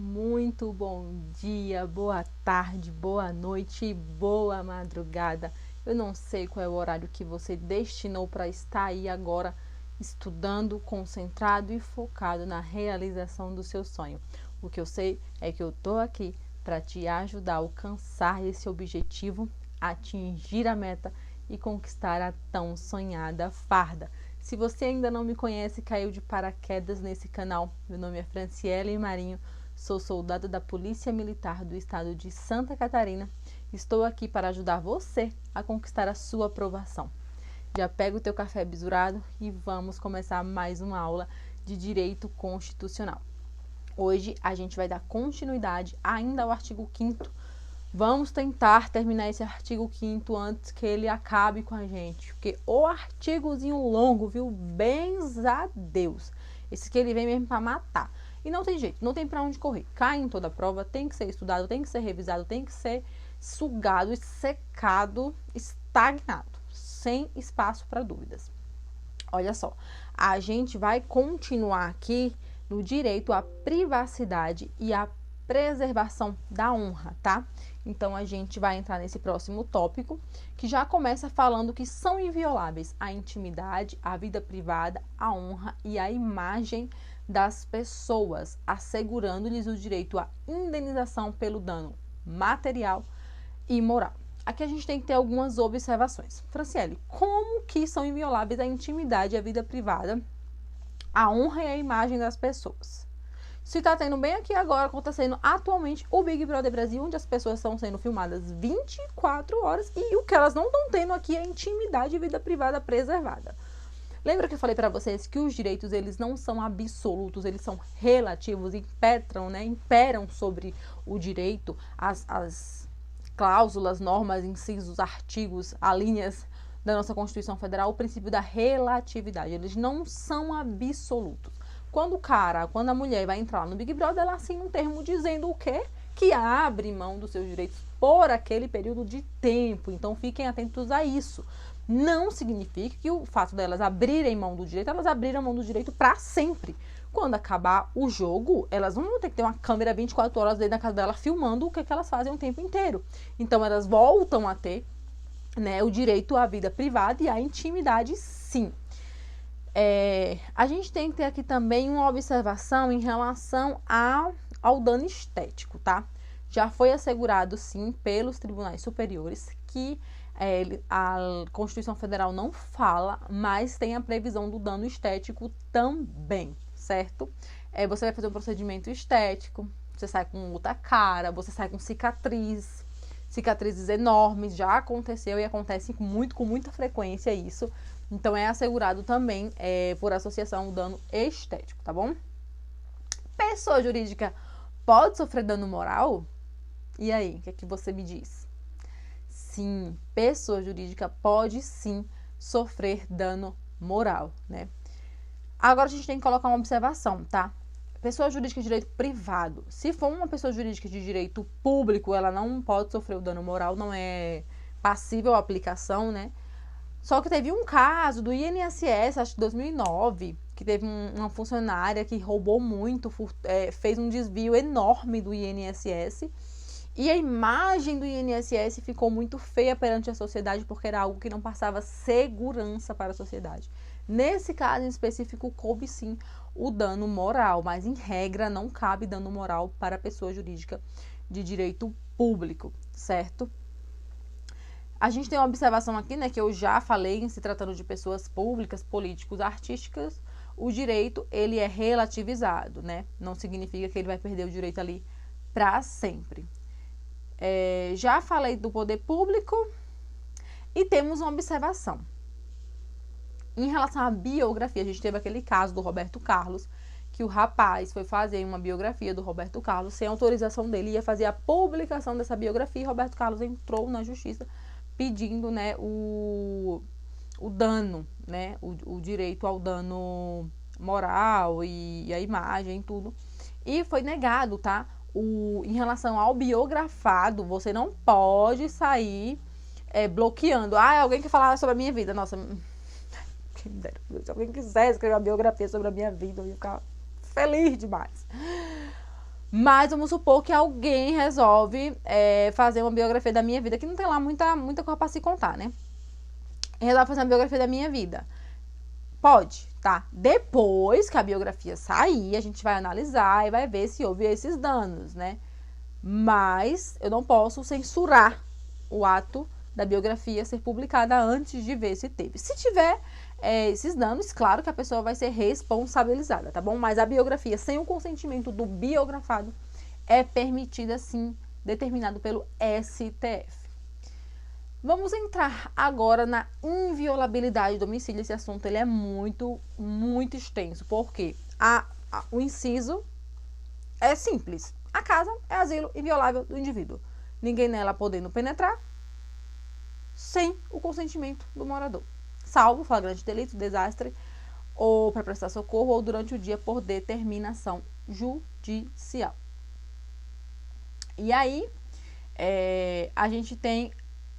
Muito bom dia, boa tarde, boa noite, boa madrugada. Eu não sei qual é o horário que você destinou para estar aí agora estudando, concentrado e focado na realização do seu sonho. O que eu sei é que eu estou aqui para te ajudar a alcançar esse objetivo, atingir a meta e conquistar a tão sonhada farda. Se você ainda não me conhece, caiu de paraquedas nesse canal. Meu nome é Franciele Marinho. Sou soldado da Polícia Militar do Estado de Santa Catarina. Estou aqui para ajudar você a conquistar a sua aprovação. Já pega o teu café bisurado e vamos começar mais uma aula de Direito Constitucional. Hoje a gente vai dar continuidade ainda ao artigo 5º. Vamos tentar terminar esse artigo 5º antes que ele acabe com a gente. Porque o artigozinho longo, viu? Bens a Deus. Esse que ele vem mesmo para matar. E não tem jeito, não tem para onde correr. Cai em toda prova, tem que ser estudado, tem que ser revisado, tem que ser sugado, secado, estagnado, sem espaço para dúvidas. Olha só, a gente vai continuar aqui no direito à privacidade e à preservação da honra, tá? Então, a gente vai entrar nesse próximo tópico, que já começa falando que são invioláveis a intimidade, a vida privada, a honra e a imagem das pessoas, assegurando-lhes o direito à indenização pelo dano material e moral. Aqui a gente tem que ter algumas observações. Franciele, como que são invioláveis a intimidade e a vida privada, a honra e a imagem das pessoas? Se tá tendo bem aqui agora, acontecendo atualmente o Big Brother Brasil, onde as pessoas estão sendo filmadas 24 horas e o que elas não estão tendo aqui é intimidade e vida privada preservada. Lembra que eu falei para vocês que os direitos, eles não são absolutos, eles são relativos, imperam sobre o direito as cláusulas, normas, incisos, artigos, alíneas da nossa Constituição Federal, o princípio da relatividade. Eles não são absolutos. Quando a mulher vai entrar no Big Brother, ela assina um termo dizendo o quê? Que abre mão dos seus direitos por aquele período de tempo. Então, fiquem atentos a isso. Não significa que o fato delas abrirem mão do direito, elas abriram mão do direito para sempre. Quando acabar o jogo, elas não vão ter que ter uma câmera 24 horas dentro da casa dela filmando o que elas fazem o tempo inteiro. Então, elas voltam a ter, né, o direito à vida privada e à intimidade, sim. A gente tem que ter aqui também uma observação em relação ao dano estético, tá? Já foi assegurado, sim, pelos tribunais superiores que a Constituição Federal não fala, mas tem a previsão do dano estético também, certo? Você vai fazer um procedimento estético, você sai com outra cara, você sai com cicatrizes enormes, já aconteceu e acontece com muita frequência isso. Então, é assegurado também por associação o dano estético, tá bom? Pessoa jurídica pode sofrer dano moral? E aí, o que é que você me diz? Sim, pessoa jurídica pode sim sofrer dano moral, né? Agora, a gente tem que colocar uma observação, tá? Pessoa jurídica de direito privado. Se for uma pessoa jurídica de direito público, ela não pode sofrer o dano moral, não é passível à aplicação, né? Só que teve um caso do INSS, acho que 2009, que teve uma funcionária que roubou muito, fez um desvio enorme do INSS. E a imagem do INSS ficou muito feia perante a sociedade, porque era algo que não passava segurança para a sociedade. Nesse caso em específico, coube sim o dano moral, mas em regra não cabe dano moral para a pessoa jurídica de direito público, certo? A gente tem uma observação aqui, né, que eu já falei, em se tratando de pessoas públicas, políticos, artísticas, o direito, ele é relativizado, né? Não significa que ele vai perder o direito ali para sempre. Já falei do poder público e temos uma observação. Em relação à biografia, a gente teve aquele caso do Roberto Carlos, que o rapaz foi fazer uma biografia do Roberto Carlos, sem autorização dele, ia fazer a publicação dessa biografia e Roberto Carlos entrou na justiça pedindo, né, o dano, né, o direito ao dano moral e a imagem, tudo. E foi negado, tá? Em relação ao biografado, você não pode sair bloqueando. Alguém que falar sobre a minha vida. Nossa, quem me dera. Se alguém quiser escrever uma biografia sobre a minha vida, eu ia ficar feliz demais. Mas vamos supor que alguém resolve fazer uma biografia da minha vida, que não tem lá muita coisa pra se contar, né? Resolve fazer uma biografia da minha vida. Pode, tá? Depois que a biografia sair, a gente vai analisar e vai ver se houve esses danos, né? Mas eu não posso censurar o ato da biografia ser publicada antes de ver se teve. Se tiver esses danos, claro que a pessoa vai ser responsabilizada, tá bom? Mas a biografia sem o consentimento do biografado é permitida, sim, determinado pelo STF. Vamos entrar agora na inviolabilidade do domicílio. Esse assunto ele é muito extenso, porque o inciso é simples. A casa é asilo inviolável do indivíduo. Ninguém nela podendo penetrar sem o consentimento do morador, salvo flagrante delito, desastre, ou para prestar socorro, ou durante o dia por determinação judicial. E aí, a gente tem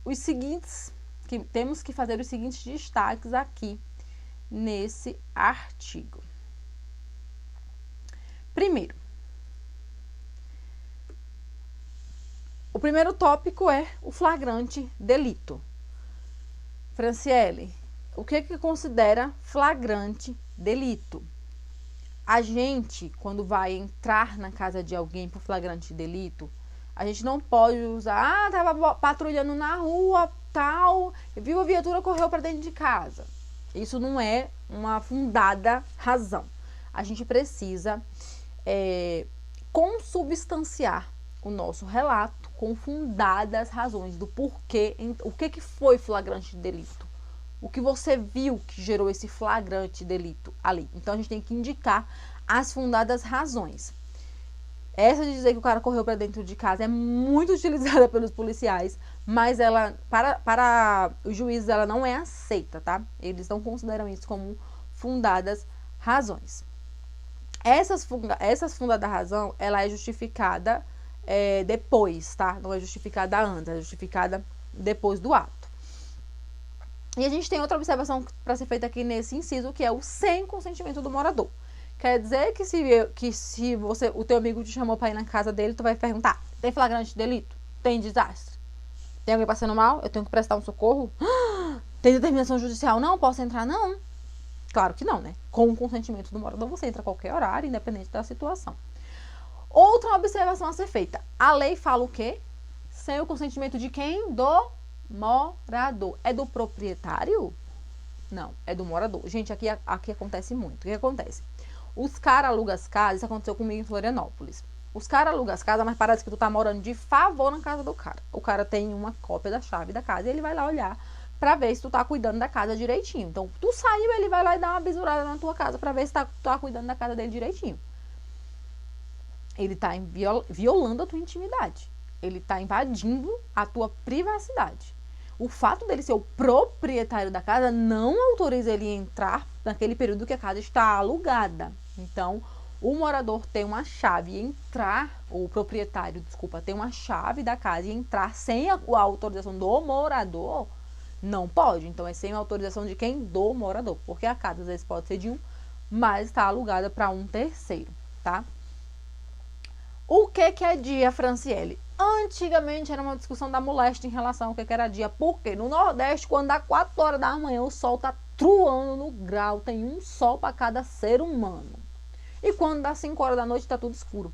os seguintes, que temos que fazer os seguintes destaques aqui nesse artigo. Primeiro, o primeiro tópico é o flagrante delito. Franciele, o que considera flagrante delito? A gente, quando vai entrar na casa de alguém por flagrante delito, a gente não pode usar, tava patrulhando na rua, tal, viu a viatura, correu para dentro de casa. Isso não é uma fundada razão. A gente precisa consubstanciar o nosso relato com fundadas razões do porquê, o que foi flagrante delito. O que você viu que gerou esse flagrante delito ali. Então, a gente tem que indicar as fundadas razões. Essa de dizer que o cara correu para dentro de casa é muito utilizada pelos policiais, mas ela, para os juízes, ela não é aceita, tá? Eles não consideram isso como fundadas razões. Essas fundadas razão, ela é justificada depois, tá? Não é justificada antes, é justificada depois do ato. E a gente tem outra observação para ser feita aqui nesse inciso, que é o sem consentimento do morador. Quer dizer que se o teu amigo te chamou para ir na casa dele, tu vai perguntar, tem flagrante delito? Tem desastre? Tem alguém passando mal? Eu tenho que prestar um socorro? Tem determinação judicial? Não? Posso entrar? Não. Claro que não, né? Com o consentimento do morador, você entra a qualquer horário, independente da situação. Outra observação a ser feita. A lei fala o quê? Sem o consentimento de quem? Do morador. É do proprietário? Não, é do morador. Gente, aqui acontece muito. O que acontece? Os caras alugam as casas, isso aconteceu comigo em Florianópolis. Os caras alugam as casas, mas parece que tu tá morando de favor na casa do cara. O cara tem uma cópia da chave da casa e ele vai lá olhar pra ver se tu tá cuidando da casa direitinho. Então, tu saiu, ele vai lá e dá uma bisurada na tua casa pra ver se tu tá cuidando da casa dele direitinho. Ele tá violando a tua intimidade. Ele tá invadindo a tua privacidade. O fato dele ser o proprietário da casa não autoriza ele a entrar naquele período que a casa está alugada. Então, o morador tem uma chave e entrar, ou o proprietário, desculpa, tem uma chave da casa e entrar sem a autorização do morador, não pode. Então, é sem a autorização de quem? Do morador. Porque a casa, às vezes, pode ser de um, mas está alugada para um terceiro, tá? O que é dia, Franciele? Antigamente era uma discussão da moléstia em relação ao que era dia. Porque no Nordeste, quando dá 4 horas da manhã, o sol tá truando no grau. Tem um sol para cada ser humano. E quando dá 5 horas da noite, tá tudo escuro.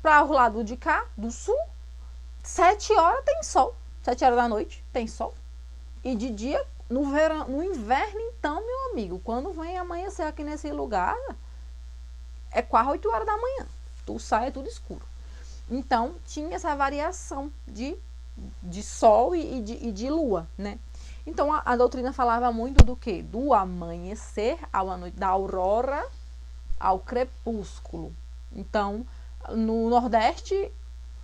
Para o lado de cá, do sul, 7 horas tem sol. 7 horas da noite tem sol. E de dia, no verão, no inverno, então, meu amigo, quando vem amanhecer aqui nesse lugar, é quase 8 horas da manhã. Tu sai, é tudo escuro. Então, tinha essa variação de sol e de lua, né? Então, a doutrina falava muito do quê? Do amanhecer à noite, da aurora ao crepúsculo. Então, no Nordeste,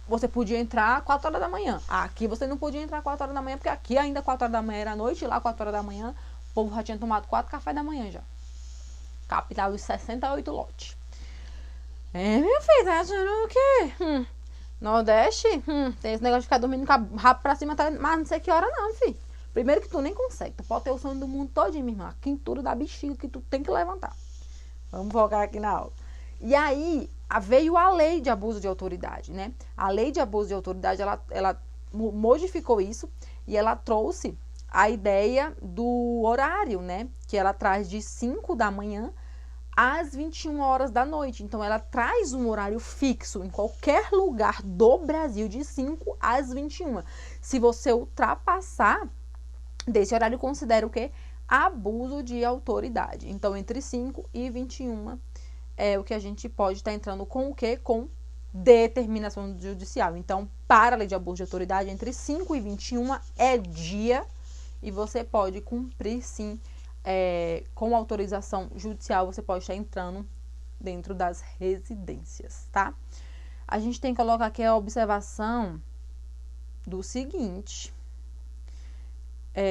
você podia entrar 4 horas da manhã. Aqui você não podia entrar 4 horas da manhã, porque aqui ainda 4 horas da manhã era noite, e lá 4 horas da manhã, o povo já tinha tomado 4 cafés da manhã já. Capital dos 68 lotes. Meu filho, tá achando o quê? Nordeste? Tem esse negócio de ficar dormindo com a rabo pra cima, mas não sei que hora não, filho. Primeiro que tu nem consegue. Tu pode ter o sono do mundo todinho, minha irmã. A quintura da bexiga que tu tem que levantar. Vamos focar aqui na aula. E aí, veio a lei de abuso de autoridade, né? A lei de abuso de autoridade, ela modificou isso e ela trouxe a ideia do horário, né? Que ela traz de 5 da manhã às 21 horas da noite. Então, ela traz um horário fixo em qualquer lugar do Brasil de 5 às 21. Se você ultrapassar desse horário, considera o quê? Abuso de autoridade. Então, entre 5 e 21 é o que a gente pode estar entrando com o quê? Com determinação judicial. Então, para a lei de abuso de autoridade, entre 5 e 21 é dia e você pode cumprir, sim, com autorização judicial, você pode estar entrando dentro das residências, tá? A gente tem que colocar aqui a observação do seguinte: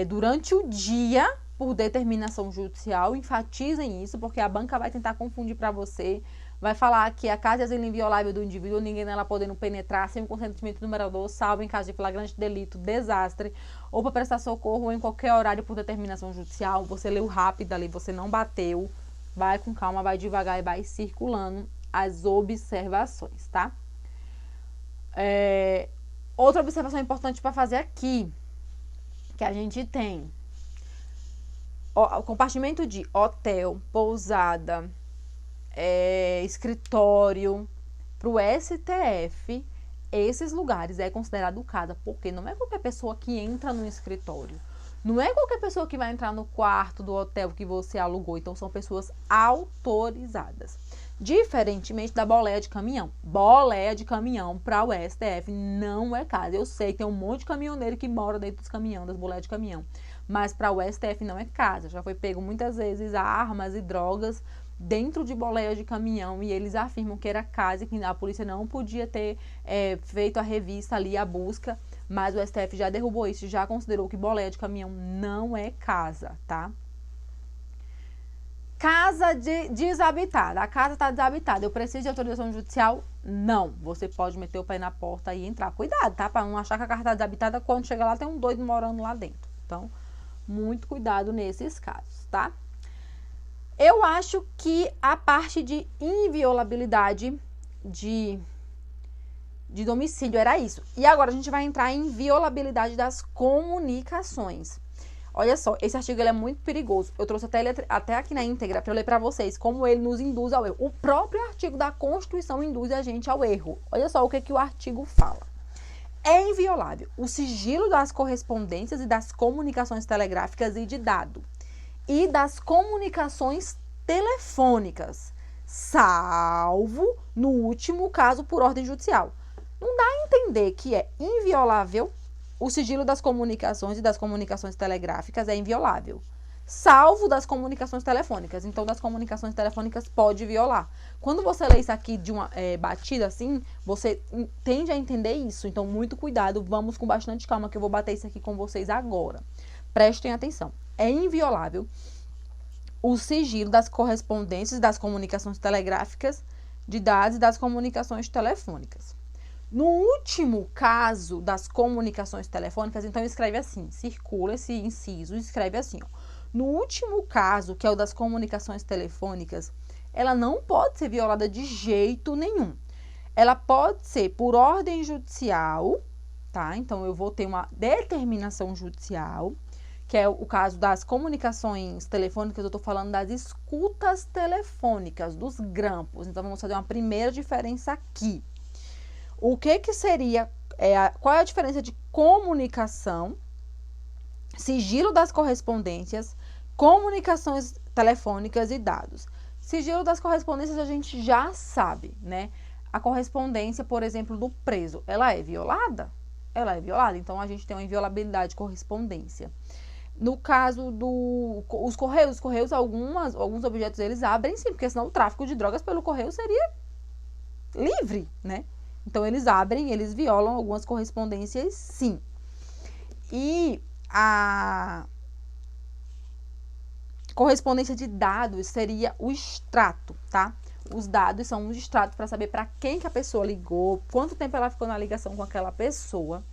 durante o dia, por determinação judicial, enfatizem isso, porque a banca vai tentar confundir para você, vai falar que a casa é asilo inviolável do indivíduo, ninguém nela podendo penetrar sem o consentimento do numerador, salvo em caso de flagrante delito, desastre, ou para prestar socorro ou em qualquer horário por determinação judicial. Você leu rápido ali, você não bateu, vai com calma, vai devagar e vai circulando as observações, tá? Outra observação importante para fazer aqui, que a gente tem o compartimento de hotel, pousada, escritório, para o STF, esses lugares é considerado casa, porque não é qualquer pessoa que entra no escritório, não é qualquer pessoa que vai entrar no quarto do hotel que você alugou, então são pessoas autorizadas. Diferentemente da boleia de caminhão. Boleia de caminhão para o STF não é casa. Eu sei que tem um monte de caminhoneiro que mora dentro dos caminhões, das boleias de caminhão, mas para o STF não é casa. Já foi pego muitas vezes armas e drogas dentro de boleia de caminhão e eles afirmam que era casa e que a polícia não podia ter feito a revista ali, a busca, mas o STF já derrubou isso, já considerou que boleia de caminhão não é casa, tá? Casa desabitada. A casa está desabitada. Eu preciso de autorização judicial? Não. Você pode meter o pé na porta e entrar. Cuidado, tá? Para não achar que a casa está desabitada, quando chega lá tem um doido morando lá dentro. Então, muito cuidado nesses casos, tá? Eu acho que a parte de inviolabilidade de domicílio era isso. E agora a gente vai entrar em inviolabilidade das comunicações. Olha só, esse artigo ele é muito perigoso. Eu trouxe até aqui na íntegra para eu ler para vocês como ele nos induz ao erro. O próprio artigo da Constituição induz a gente ao erro. Olha só o que o artigo fala. É inviolável o sigilo das correspondências e das comunicações telegráficas e de dado e das comunicações telefônicas, salvo no último caso por ordem judicial. Não dá a entender que é inviolável o sigilo das comunicações e das comunicações telegráficas é inviolável, salvo das comunicações telefônicas. Então, das comunicações telefônicas pode violar. Quando você lê isso aqui de uma batida assim, você tende a entender isso. Então, muito cuidado, vamos com bastante calma que eu vou bater isso aqui com vocês agora. Prestem atenção. É inviolável o sigilo das correspondências e das comunicações telegráficas de dados e das comunicações telefônicas. No último caso das comunicações telefônicas, então escreve assim, circula esse inciso, escreve assim, ó. No último caso, que é o das comunicações telefônicas, ela não pode ser violada de jeito nenhum. Ela pode ser por ordem judicial, tá? Então, eu vou ter uma determinação judicial, que é o caso das comunicações telefônicas, eu estou falando das escutas telefônicas, dos grampos. Então, vamos fazer uma primeira diferença aqui. O que seria, qual é a diferença de comunicação, sigilo das correspondências, comunicações telefônicas e dados? Sigilo das correspondências a gente já sabe, né? A correspondência, por exemplo, do preso, ela é violada? Ela é violada, então a gente tem uma inviolabilidade de correspondência. No caso dos correios, alguns objetos eles abrem sim, porque senão o tráfico de drogas pelo correio seria livre, né? Então, eles abrem, eles violam algumas correspondências, sim. E a correspondência de dados seria o extrato, tá? Os dados são um extrato para saber para quem que a pessoa ligou, quanto tempo ela ficou na ligação com aquela pessoa,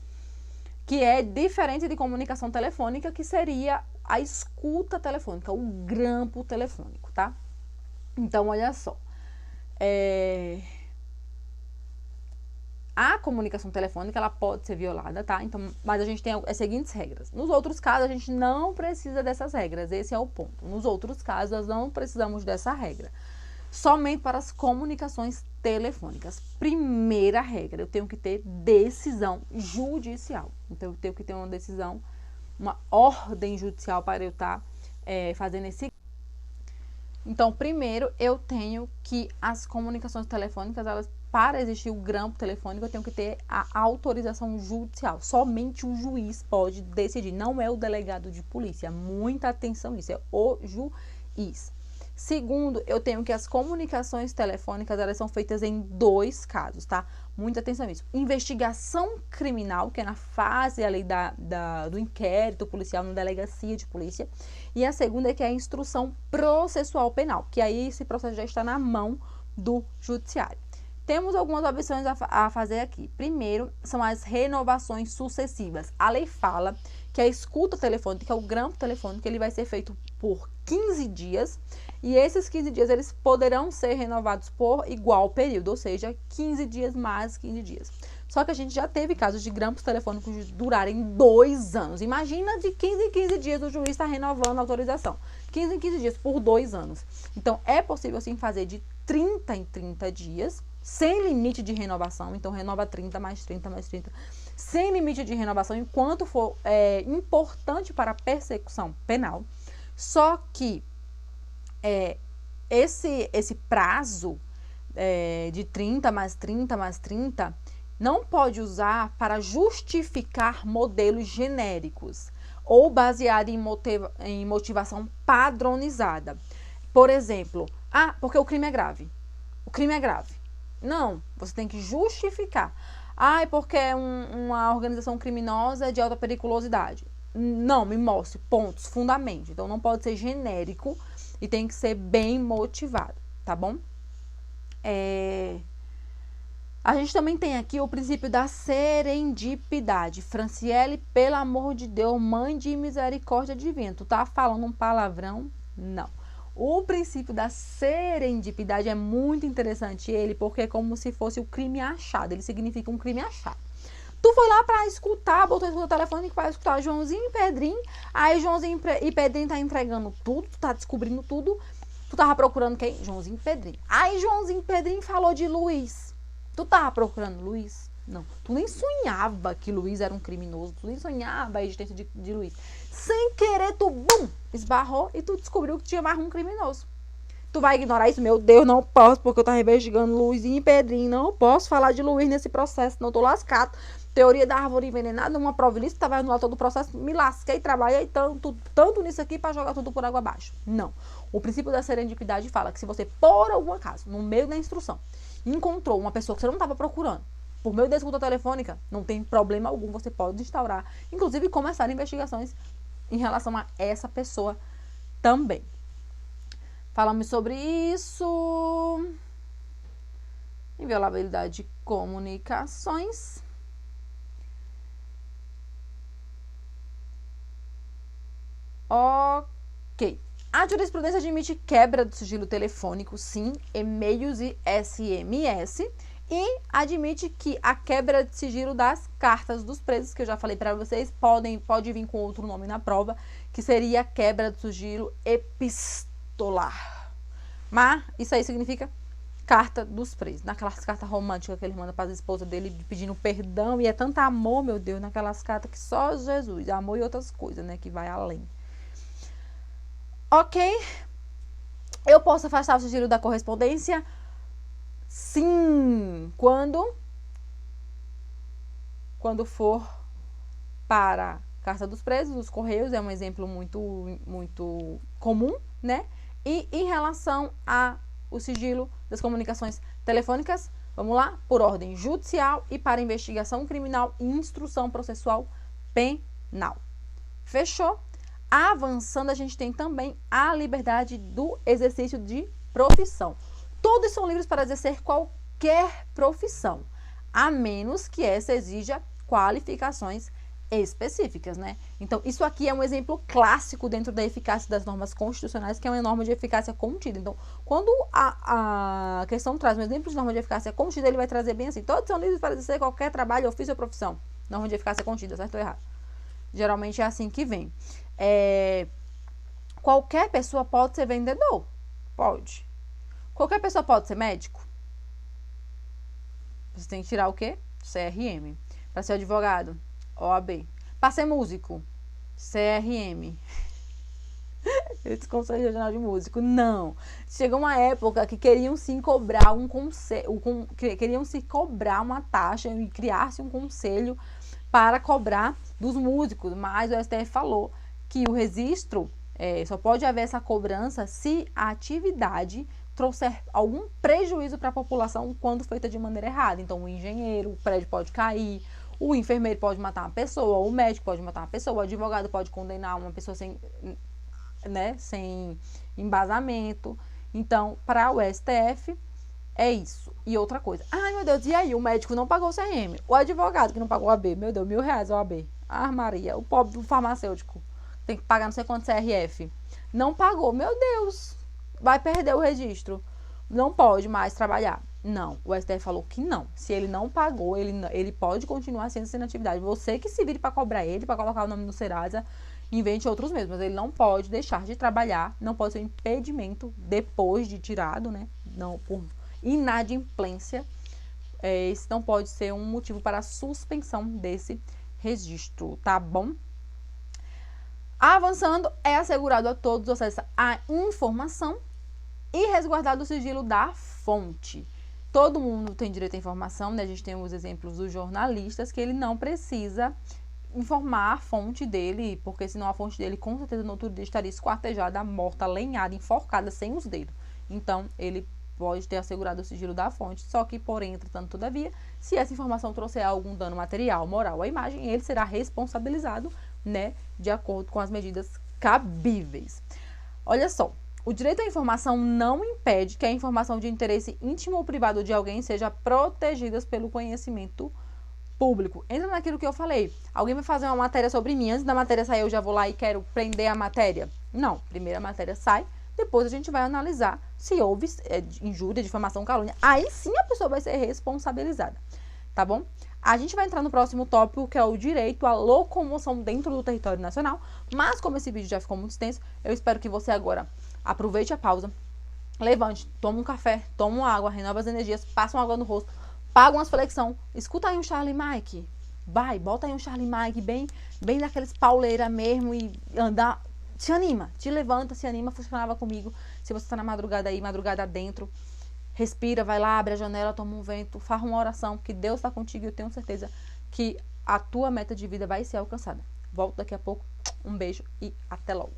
que é diferente de comunicação telefônica, que seria a escuta telefônica, o grampo telefônico, tá? Então, olha só. a comunicação telefônica, ela pode ser violada, tá? Então, mas a gente tem as seguintes regras. Nos outros casos, a gente não precisa dessas regras, esse é o ponto. Nos outros casos, nós não precisamos dessa regra. Somente para as comunicações telefônicas. Primeira regra, eu tenho que ter decisão judicial. Então, eu tenho que ter uma decisão, uma ordem judicial para eu estar fazendo esse. Então, primeiro, eu tenho que as comunicações telefônicas, elas, para existir o grampo telefônico, eu tenho que ter a autorização judicial. Somente o juiz pode decidir, não é o delegado de polícia. Muita atenção nisso, é o juiz. Segundo, eu tenho que as comunicações telefônicas, elas são feitas em 2 casos, tá? Muita atenção nisso. Investigação criminal, que é na fase ali do inquérito policial, na delegacia de polícia. E a segunda é que é a instrução processual penal, que aí esse processo já está na mão do judiciário. Temos algumas observações a fazer aqui. Primeiro, são as renovações sucessivas. A lei fala que a escuta telefônica, o grampo telefônico, ele vai ser feito por 15 dias, e esses 15 dias eles poderão ser renovados por igual período, ou seja, 15 dias mais 15 dias. Só que a gente já teve casos de grampos telefônicos durarem 2 anos. Imagina de 15 em 15 dias o juiz está renovando a autorização. 15 em 15 dias por 2 anos. Então, é possível sim fazer de 30 em 30 dias, sem limite de renovação. Então, renova 30 mais 30 mais 30. Sem limite de renovação, enquanto for importante para a persecução penal. Só que esse prazo de 30 mais 30 mais 30 não pode usar para justificar modelos genéricos ou baseado em motivação padronizada. Por exemplo, porque o crime é grave. O crime é grave. Não, você tem que justificar. É porque é uma organização criminosa de alta periculosidade. Não, me mostre pontos, fundamentos. Então, não pode ser genérico e tem que ser bem motivado, tá bom? A gente também tem aqui o princípio da serendipidade. Franciele, pelo amor de Deus, mãe de misericórdia divina. Tu tá falando um palavrão? Não. O princípio da serendipidade é muito interessante porque é como se fosse o crime achado. Ele significa um crime achado. Tu foi lá pra escutar, botou o telefone para escutar Joãozinho e Pedrinho. Aí Joãozinho e Pedrinho tá entregando tudo, tu tá descobrindo tudo. Tu tava procurando quem? Joãozinho e Pedrinho. Aí Joãozinho e Pedrinho falou de Luiz. Tu tava procurando Luiz? Não. Tu nem sonhava que Luiz era um criminoso. Tu nem sonhava a existência de Luiz. Sem querer, tu, bum, esbarrou e tu descobriu que tinha mais um criminoso. Tu vai ignorar isso? Meu Deus, não posso, porque eu tava investigando Luizinho e Pedrinho. Não posso falar de Luiz nesse processo, não tô lascado. Teoria da árvore envenenada, uma prova ilícita, tava no todo o processo, me lasquei, trabalhei tanto nisso aqui para jogar tudo por água abaixo. Não. O princípio da serendipidade fala que se você, por algum acaso, no meio da instrução, encontrou uma pessoa que você não estava procurando, por meio da escuta telefônica, não tem problema algum, você pode instaurar, inclusive começar investigações em relação a essa pessoa também. Falamos sobre isso. Inviolabilidade de comunicações. Ok. A jurisprudência admite quebra do sigilo telefônico, sim, e-mails e SMS, e admite que a quebra de sigilo das cartas dos presos, que eu já falei para vocês, pode vir com outro nome na prova, que seria a quebra do sigilo epistolar. Mas isso aí significa carta dos presos. Naquelas cartas românticas que ele manda para as esposas dele pedindo perdão, e é tanto amor, meu Deus, naquelas cartas que só Jesus, amor e outras coisas, né, que vai além. Ok? Eu posso afastar o sigilo da correspondência? Sim. Quando for para carta dos presos, os correios é um exemplo muito comum, né? E em relação ao sigilo das comunicações telefônicas, vamos lá, por ordem judicial e para investigação criminal e instrução processual penal. Fechou? Avançando, a gente tem também a liberdade do exercício de profissão. Todos são livres para exercer qualquer profissão, a menos que essa exija qualificações específicas, né? Então, isso aqui é um exemplo clássico dentro da eficácia das normas constitucionais, que é uma norma de eficácia contida. Então, quando a questão traz um exemplo de norma de eficácia contida, ele vai trazer bem assim: todos são livres para exercer qualquer trabalho, ofício ou profissão. Norma de eficácia contida, certo ou errado? Geralmente é assim que vem. Qualquer pessoa pode ser vendedor? Pode. Qualquer pessoa pode ser médico? Você tem que tirar o quê? CRM. Para ser advogado? OAB. Para ser músico? CRM. Esse Conselho Regional de Músico. Não. Chegou uma época que queriam sim cobrar queriam se cobrar uma taxa e criar-se um conselho para cobrar dos músicos, mas o STF falou que o registro só pode haver essa cobrança se a atividade trouxer algum prejuízo para a população quando feita de maneira errada. Então, o engenheiro, o prédio pode cair, o enfermeiro pode matar uma pessoa, o médico pode matar uma pessoa, o advogado pode condenar uma pessoa sem embasamento. Então, para o STF, é isso. E outra coisa. Ai, meu Deus, e aí? O médico não pagou o CRM. O advogado que não pagou o AB. Meu Deus, R$1.000 o AB. Ah, Maria. O pobre do farmacêutico tem que pagar não sei quanto CRF. Não pagou. Meu Deus. Vai perder o registro. Não pode mais trabalhar. Não. O STF falou que não. Se ele não pagou, ele pode continuar sendo sem atividade. Você que se vire para cobrar ele, para colocar o nome no Serasa, invente outros meios. Mas ele não pode deixar de trabalhar. Não pode ser um impedimento depois de tirado, né? Não, por inadimplência, esse não pode ser um motivo para a suspensão desse registro, tá bom? Avançando, é assegurado a todos o acesso à informação e resguardado o sigilo da fonte. Todo mundo tem direito à informação, né? A gente tem os exemplos dos jornalistas, que ele não precisa informar a fonte dele, porque senão a fonte dele, com certeza, no outro dia estaria esquartejada, morta, lenhada, enforcada, sem os dedos. Então, ele pode ter assegurado o sigilo da fonte, só que, porém, entretanto, todavia, se essa informação trouxer algum dano material, moral à imagem, ele será responsabilizado, né, de acordo com as medidas cabíveis. Olha só, o direito à informação não impede que a informação de interesse íntimo ou privado de alguém seja protegida pelo conhecimento público. Entra naquilo que eu falei. Alguém vai fazer uma matéria sobre mim, antes da matéria sair eu já vou lá e quero prender a matéria? Não, primeiro a matéria sai, depois a gente vai analisar se houve injúria, difamação, calúnia. Aí sim a pessoa vai ser responsabilizada, tá bom? A gente vai entrar no próximo tópico, que é o direito à locomoção dentro do território nacional. Mas como esse vídeo já ficou muito extenso, eu espero que você agora aproveite a pausa, levante, toma um café, toma uma água, renova as energias, passa uma água no rosto, paga umas flexão, escuta aí um Charlie Mike. Vai, bota aí um Charlie Mike bem daqueles pauleira mesmo e andar. Te anima, te levanta, se anima, funcionava comigo. Se você tá na madrugada aí, madrugada dentro, respira, vai lá, abre a janela, toma um vento, faz uma oração, que Deus tá contigo e eu tenho certeza que a tua meta de vida vai ser alcançada. Volto daqui a pouco, um beijo e até logo.